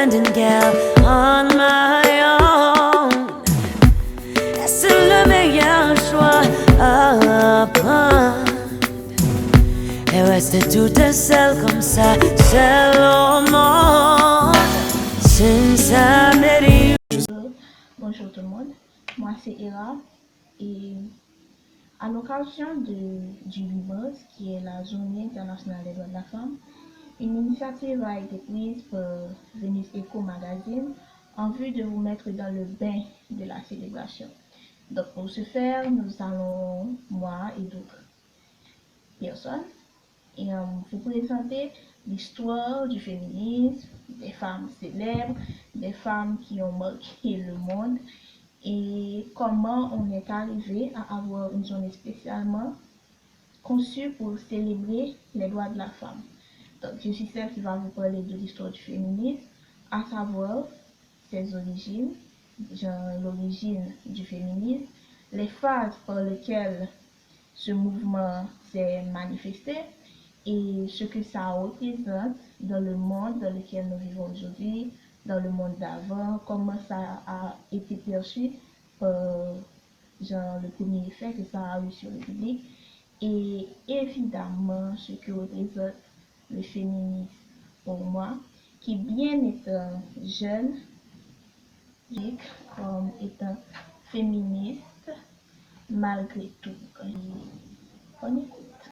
independent gal on my own. Est-ce le meilleur choix à prendre? Et rester toute seule comme ça, seule au monde, since I met you. Bonjour tout le monde, moi c'est Ira et à l'occasion du 8 mars, qui est la Journée internationale des droits de la femme, une initiative a été prise par Venus Eco Magazine en vue de vous mettre dans le bain de la célébration. Donc pour ce faire, nous allons, moi et d'autres personnes, vous présenter l'histoire du féminisme, des femmes célèbres, des femmes qui ont marqué le monde et comment on est arrivé à avoir une journée spécialement conçue pour célébrer les droits de la femme. Donc, je suis celle qui va vous parler de l'histoire du féminisme, à savoir ses origines, l'origine du féminisme, les phases par lesquelles ce mouvement s'est manifesté et ce que ça représente dans le monde dans lequel nous vivons aujourd'hui, dans le monde d'avant, comment ça a été perçu par le premier effet que ça a eu sur le public et évidemment ce que représente le féminisme pour moi, qui bien étant jeune, comme étant féministe malgré tout. On écoute.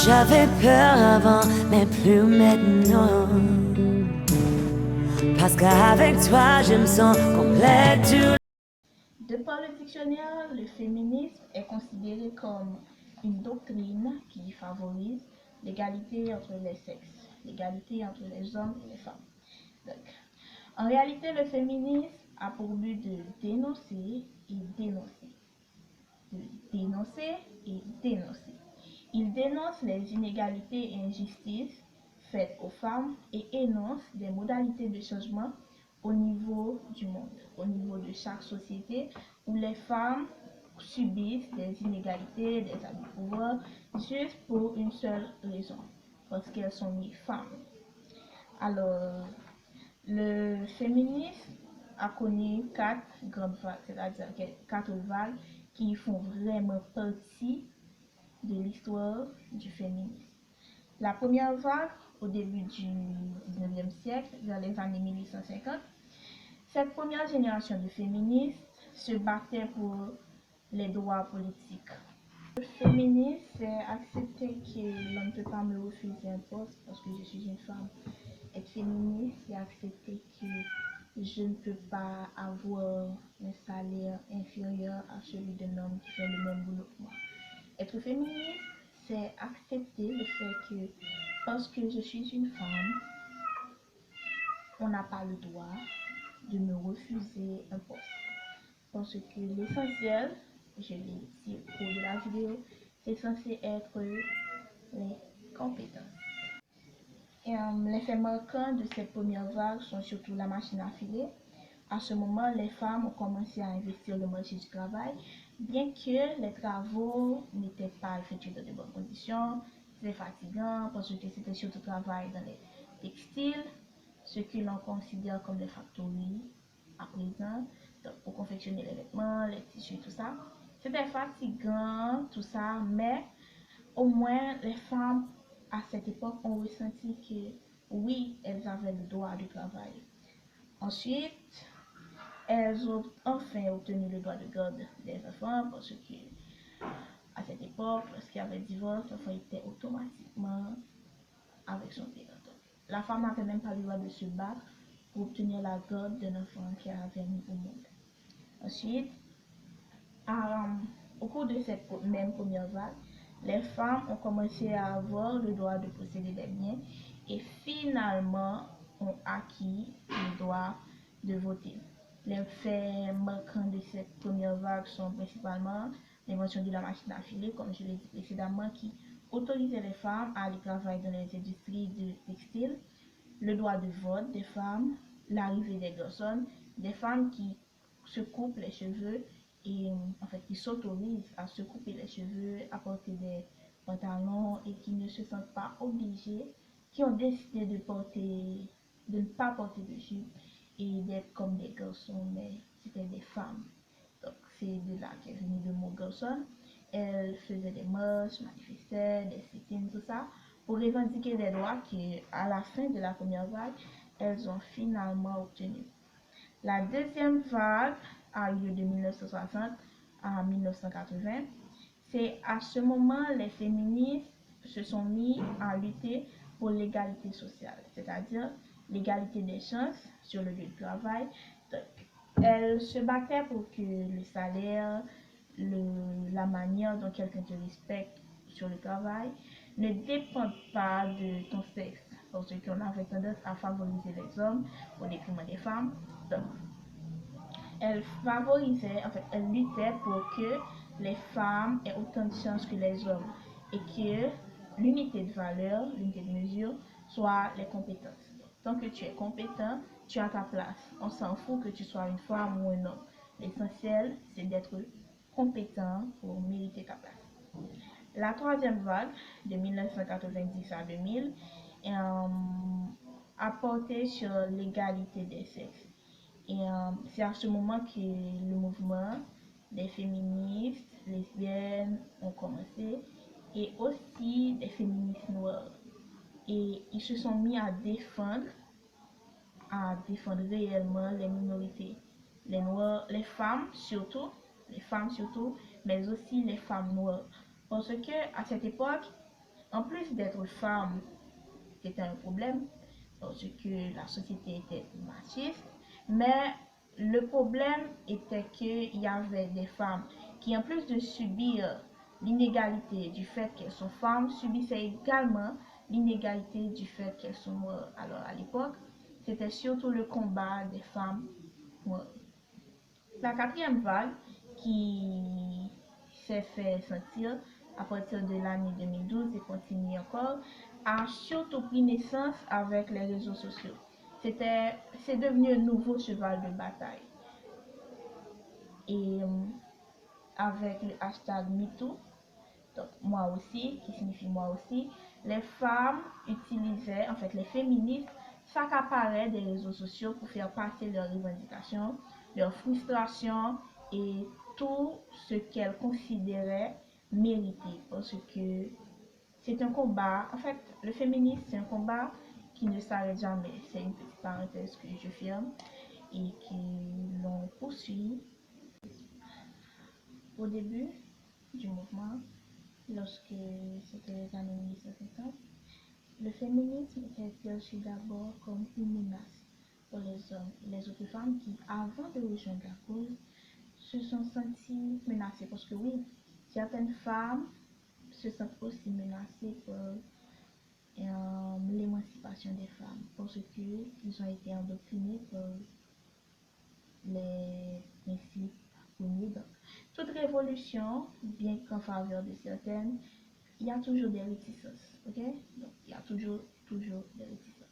J'avais peur avant, mais plus maintenant. Parce qu'avec toi, je me sens complète. De par le dictionnaire, le féminisme est considéré comme une doctrine qui favorise l'égalité entre les sexes, l'égalité entre les hommes et les femmes. Donc, en réalité, le féminisme a pour but de dénoncer et dénoncer. De dénoncer et dénoncer. Il dénonce les inégalités et injustices faites aux femmes et énonce des modalités de changement au niveau du monde, au niveau de chaque société où les femmes subissent des inégalités, des abus de pouvoir, juste pour une seule raison, parce qu'elles sont nées femmes. Alors, le féminisme a connu 4 grandes vagues, c'est-à-dire 4 vagues qui font vraiment partie de l'histoire du féminisme. La première vague, au début du 19e siècle, vers les années 1850, cette première génération de féministes se battait pour les droits politiques. Le féminisme, c'est accepter que l'on ne peut pas me refuser un poste parce que je suis une femme. Être féministe, c'est accepter que je ne peux pas avoir un salaire inférieur à celui d'un homme qui fait le même boulot que moi. Être féministe, c'est accepter le fait que parce que je suis une femme, on n'a pas le droit de me refuser un poste. Parce que l'essentiel, je l'ai dit au cours de la vidéo, c'est censé être les compétences. Les faits marquants de cette première vague sont surtout la machine à filer. À ce moment, les femmes ont commencé à investir le marché du travail, bien que les travaux n'étaient pas effectués dans de bonnes conditions. C'était fatigant parce que c'était surtout travail dans les textiles, ce que l'on considère comme des factories à présent, donc pour confectionner les vêtements, les tissus, tout ça. C'était fatigant, tout ça, mais au moins les femmes à cette époque ont ressenti que oui, elles avaient le droit du travail. Ensuite, elles ont enfin obtenu le droit de garde des enfants parce que à cette époque, lorsqu'il y avait divorce, l'enfant était automatiquement avec son père. La femme n'avait même pas le droit de se battre pour obtenir la garde d'un enfant qui avait mis au monde. Ensuite, au cours de cette même première vague, les femmes ont commencé à avoir le droit de posséder des biens et finalement ont acquis le droit de voter. Les faits marquants de cette première vague sont principalement l'invention de la machine à filer, comme je l'ai dit précédemment, qui autorisait les femmes à aller travailler dans les industries de textile, le droit de vote des femmes, l'arrivée des garçons, des femmes qui se coupent les cheveux et en fait qui s'autorisent à se couper les cheveux, à porter des pantalons et qui ne se sentent pas obligées, qui ont décidé de porter de ne pas porter de jupe et d'être comme des garçons, mais c'était des femmes. Donc c'est de là qu'est venu le mot garçon. Elles faisaient des marches, manifestaient, des sit-ins, tout ça, pour revendiquer des droits qu'à la fin de la première vague, elles ont finalement obtenus. La deuxième vague a lieu de 1960 à 1980. C'est à ce moment les féministes se sont mis à lutter pour l'égalité sociale, c'est-à-dire l'égalité des chances sur le lieu de travail. Donc, elles se battaient pour que le salaire, la manière dont quelqu'un te respecte sur le travail ne dépendent pas de ton sexe, parce qu'on avait tendance à favoriser les hommes au détriment des femmes. Donc, elle favorisait, en fait, elle luttait pour que les femmes aient autant de chances que les hommes et que l'unité de valeur, l'unité de mesure, soit les compétences. Tant que tu es compétent, tu as ta place. On s'en fout que tu sois une femme ou un homme. L'essentiel, c'est d'être compétent pour mériter ta place. La troisième vague, de 1990 à 2000, a porté sur l'égalité des sexes. Et c'est à ce moment que le mouvement des féministes lesbiennes ont commencé et aussi des féministes noires. Et ils se sont mis à défendre réellement les minorités, les noirs, les femmes surtout, mais aussi les femmes noires. Parce que à cette époque, en plus d'être femme, c'était un problème, parce que la société était machiste, mais le problème était qu'il y avait des femmes qui, en plus de subir l'inégalité du fait qu'elles sont femmes, subissaient également l'inégalité du fait qu'elles sont noires. Alors à l'époque, c'était surtout le combat des femmes noires. La quatrième vague qui s'est fait sentir à partir de l'année 2012 et continue encore, a surtout pris naissance avec les réseaux sociaux. C'est devenu un nouveau cheval de bataille. Et avec le hashtag MeToo, donc moi aussi, qui signifie moi aussi, les femmes utilisaient, en fait les féministes s'accaparaient des réseaux sociaux pour faire passer leurs revendications, leurs frustrations et tout ce qu'elles considéraient mérité. Parce que c'est un combat, en fait le féminisme c'est un combat qui ne s'arrête jamais. C'est une petite parenthèse que je ferme et que l'on poursuit. Au début du mouvement, lorsque c'était les années 1950, le féminisme était perçu d'abord comme une menace pour les hommes et les autres femmes qui, avant de rejoindre la cause, se sont senties menacées. Parce que oui, certaines femmes se sentent aussi menacées par l'émancipation des femmes parce qu'ils ont été endoctrinés par les principes premiers. Donc, toute révolution, bien qu'en faveur de certaines, il y a toujours des réticences, ok? Donc, il y a toujours des réticences.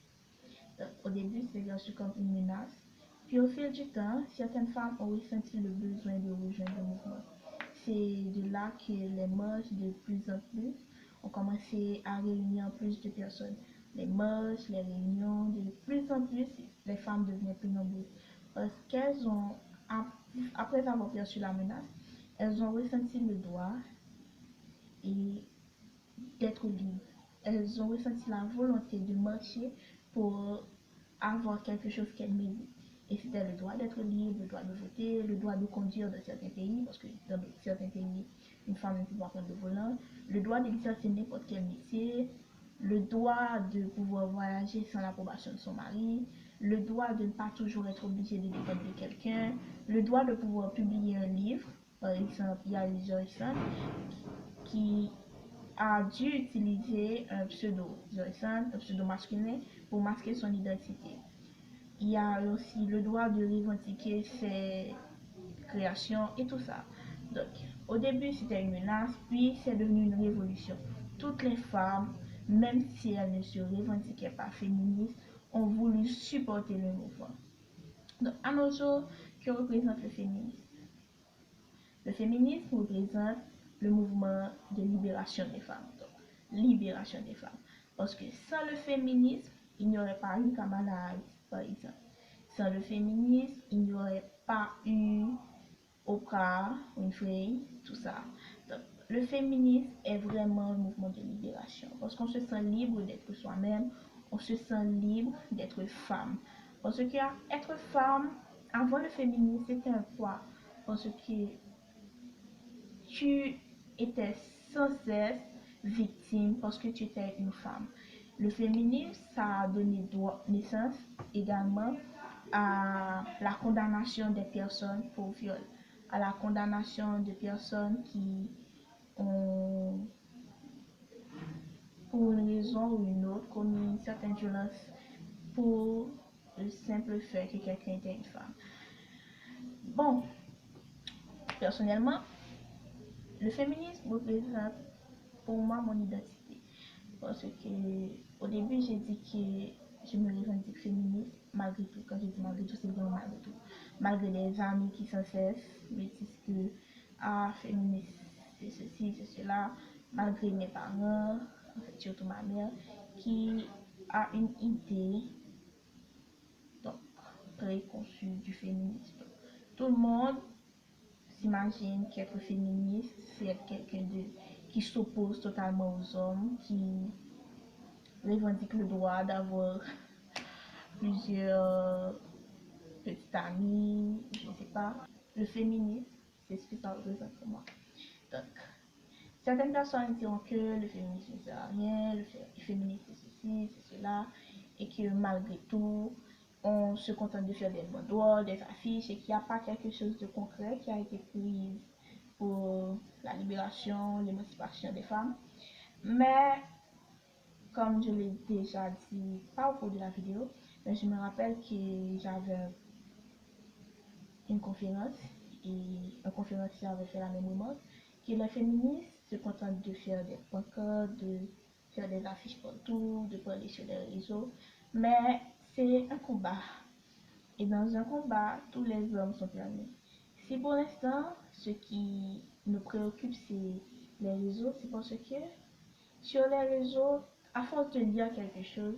Donc, au début, c'est reçu comme une menace. Puis, au fil du temps, certaines femmes ont ressenti le besoin de rejoindre le mouvement. C'est de là que les marches de plus en plus ont commencé à réunir plus de personnes. Les marches, les réunions, de plus en plus, les femmes devenaient plus nombreuses. Parce qu'elles ont, après avoir perçu la menace, elles ont ressenti le droit et d'être libres. Elles ont ressenti la volonté de marcher pour avoir quelque chose qu'elles méritent. Et c'était le droit d'être libre, le droit de voter, le droit de conduire dans certains pays, parce que dans certains pays, une femme ne peut pas prendre le volant, le droit d'exercer n'importe quel métier, le droit de pouvoir voyager sans l'approbation de son mari, le droit de ne pas toujours être obligé de dépendre de quelqu'un, le droit de pouvoir publier un livre. Par exemple, il y a Joycean qui a dû utiliser un pseudo masculin pour masquer son identité. Il y a aussi le droit de revendiquer ses créations et tout ça. Donc, au début, c'était une menace, puis c'est devenu une révolution. Toutes les femmes, même si elles ne se revendiquaient pas féministes, ont voulu supporter le mouvement. Donc, à nos jours, que représente le féminisme? Le féminisme représente le mouvement de libération des femmes. Donc, libération des femmes. Parce que sans le féminisme, il n'y aurait pas eu Kamala Harris, par exemple. Sans le féminisme, il n'y aurait pas eu Oprah Winfrey, tout ça. Donc, le féminisme est vraiment un mouvement de libération parce qu'on se sent libre d'être soi-même, on se sent libre d'être femme. Parce que être femme, avant le féminisme, c'était un poids. Parce que tu étais sans cesse victime parce que tu étais une femme. Le féminisme, ça a donné naissance également à la condamnation des personnes pour viol, à la condamnation de personnes qui ont, pour une raison ou une autre, commis une certaine violence pour le simple fait que quelqu'un était une femme. Bon, personnellement, le féminisme représente pour moi mon identité. Parce que au début, j'ai dit que je me revendique féministe, malgré tout. Quand je dis malgré tout, c'est vraiment malgré tout. Malgré les amis qui sans cesse me disent que, ah, féministe, c'est ceci, c'est cela. Malgré mes parents, en fait, surtout ma mère, qui a une idée donc, préconçue du féminisme. Tout le monde s'imagine qu'être féministe, c'est être quelqu'un qui s'oppose totalement aux hommes, qui revendique le droit d'avoir plusieurs petits amis, je ne sais pas. Le féminisme, c'est ce que ça représente pour moi. Donc, certaines personnes diront que le féminisme ne sert à rien, le féminisme c'est ceci, c'est cela, et que malgré tout, on se contente de faire des banderoles, des affiches, et qu'il n'y a pas quelque chose de concret qui a été pris pour la libération, l'émancipation des femmes. Mais, comme je l'ai déjà dit, pas au cours de la vidéo, mais je me rappelle que j'avais une conférence et un conférencier avait fait la même remarque que les féministes se contentent de faire des pancartes, de faire des affiches partout, de parler sur les réseaux, mais c'est un combat. Et dans un combat, tous les hommes sont permis. Si pour l'instant, ce qui nous préoccupe, c'est les réseaux, c'est parce que sur les réseaux, à force de lire quelque chose,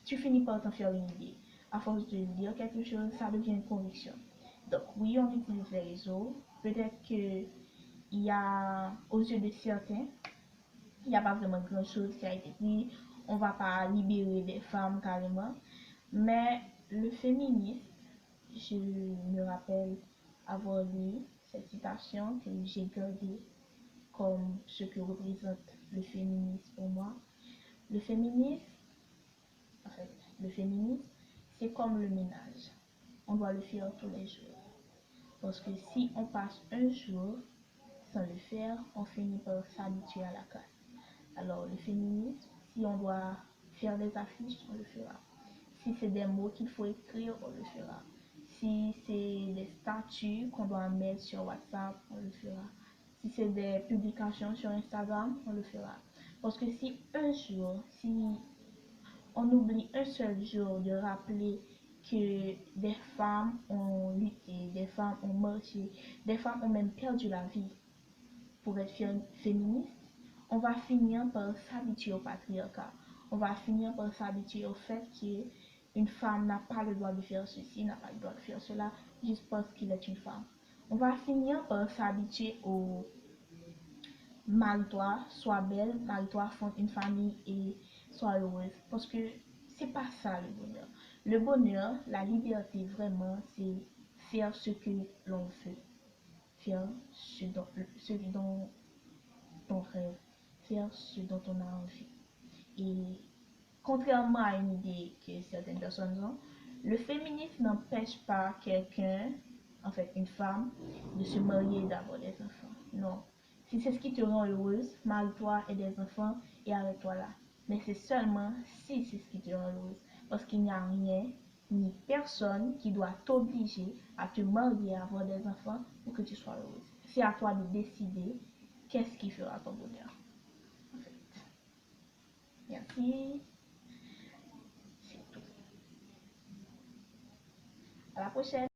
tu finis par t'en faire une idée. À force de lire quelque chose, ça devient une conviction. Donc oui, on utilise les réseaux. Peut-être que il y a, aux yeux de certains, il n'y a pas vraiment grand chose qui a été dit. On ne va pas libérer des femmes carrément. Mais le féminisme, je me rappelle avoir lu cette citation que j'ai gardée comme ce que représente le féminisme pour moi. Le féminisme, en fait, le féminisme, c'est comme le ménage. On doit le faire tous les jours. Parce que si on passe un jour sans le faire, on finit par s'habituer à la casse. Alors, le féminisme, si on doit faire des affiches, on le fera. Si c'est des mots qu'il faut écrire, on le fera. Si c'est des statuts qu'on doit mettre sur WhatsApp, on le fera. Si c'est des publications sur Instagram, on le fera. Parce que si un jour, si on oublie un seul jour de rappeler que des femmes ont lutté, des femmes ont marché, des femmes ont même perdu la vie pour être féministes, on va finir par s'habituer au patriarcat. On va finir par s'habituer au fait qu'une femme n'a pas le droit de faire ceci, n'a pas le droit de faire cela, juste parce qu'elle est une femme. On va finir par s'habituer au marie-toi, sois belle, marie-toi, fonde une famille et sois heureuse. Parce que c'est pas ça le bonheur. Le bonheur, la liberté vraiment, c'est faire ce que l'on veut. Faire ce dont on rêve. Faire ce dont on a envie. Et contrairement à une idée que certaines personnes ont, le féminisme n'empêche pas quelqu'un, en fait une femme, de se marier et d'avoir des enfants. Non. Si c'est ce qui te rend heureuse, marie-toi et des enfants et arrête-toi là. Mais c'est seulement si c'est ce qui te rend heureuse. Parce qu'il n'y a rien ni personne qui doit t'obliger à te marier et à avoir des enfants pour que tu sois heureuse. C'est à toi de décider qu'est-ce qui fera ton bonheur. En fait. Merci. C'est tout. À la prochaine.